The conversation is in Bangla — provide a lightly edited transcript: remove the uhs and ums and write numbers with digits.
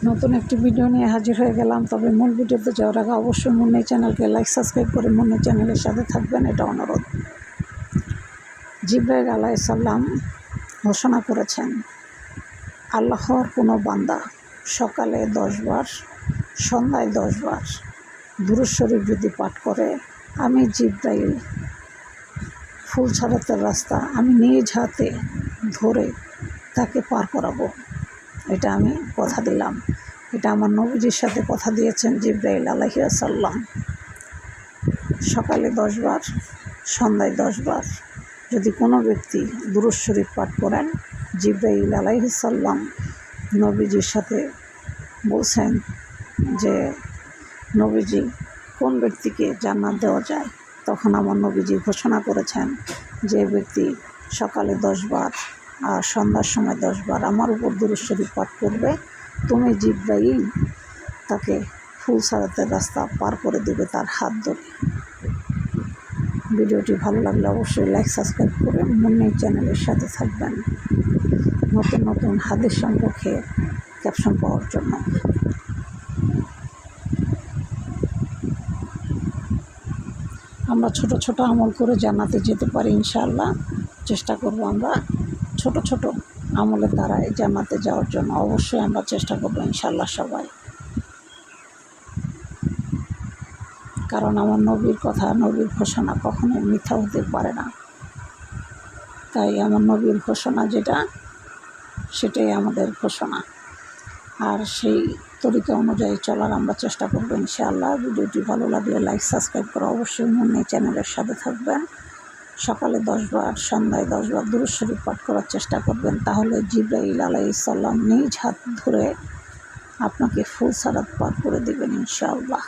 নতুন একটি ভিডিও নিয়ে হাজির হয়ে গেলাম। তবে মূল ভিডিওতে যাওয়ার আগে অবশ্যই মুন্নি চ্যানেলকে লাইক সাবস্ক্রাইব করে মুন্নি চ্যানেলের সাথে থাকবেন, এটা অনুরোধ। জিবরাইল আলাইহিস সালাম ঘোষণা করেছেন, আল্লাহর কোনো বান্দা সকালে 10 বার, সন্ধ্যায় 10 বার দুরূদ শরীফ যদি পাঠ করে, আমি জিবরাইল ফুল ছাড়াতের রাস্তা আমি নিজ হাতে ধরে তাকে পার করাবো। এটা আমি কথা দিলাম। এটা আমার নবীজির সাথে কথা দিয়েছেন জিবরাইল আলাইহিস সালাম। সকালে 10 বার, সন্ধ্যায় 10 বার যদি কোনো ব্যক্তি দুরূদ শরীফ পাঠ করেন, জিবরাইল আলাইহিস সালাম নবীজির সাথে বলছেন যে নবীজি কোন ব্যক্তিকে জান্নাত দেওয়া যায়। তখন আমার নবীজি ঘোষণা করেছেন, যে ব্যক্তি সকালে 10 বার আর সন্ধ্যার সময় 10 বার আমার উপর দুরূদ শরীফ পাঠ করবে, তুমি জিবরাইল তাকে ফুল সারাতের রাস্তা পার করে দেবে তার হাত ধরে। ভিডিওটি ভালো লাগলে অবশ্যই লাইক সাবস্ক্রাইব করে মুন্নি চ্যানেলের সাথে থাকবেন নতুন নতুন হাদিস সম্পর্কে ক্যাপশন পাওয়ার জন্য। আমরা ছোট ছোট আমল করে জান্নাতে যেতে পারি ইনশাআল্লাহ। চেষ্টা করব আমরা ছোট ছোট আমলের দ্বারাই জান্নাতে যাওয়ার জন্য। অবশ্যই আমরা চেষ্টা করব ইনশাআল্লাহ সবাই। কারণ আমার নবীর কথা, নবীর ঘোষণা কখনোই মিথ্যা হতে পারে না। তাই আমার নবীর ঘোষণা যেটা, সেটাই আমাদের ঘোষণা। আর সেই তরিকা অনুযায়ী চলার আমরা চেষ্টা করবো ইনশাআল্লাহ। ভিডিওটি ভালো লাগলে লাইক সাবস্ক্রাইব করে অবশ্যই মুন্নি চ্যানেলের সাথে থাকবেন। সকালে 10 বার, সন্ধ্যায় 10 বার দুরূদ শরীফ পাঠ করার চেষ্টা করবেন। তাহলে জিবরাইল আলাইহিস সালাম নিজ হাত ধরে আপনাকে ফুল সারাত পার করে দেবেন ইনশাআল্লাহ।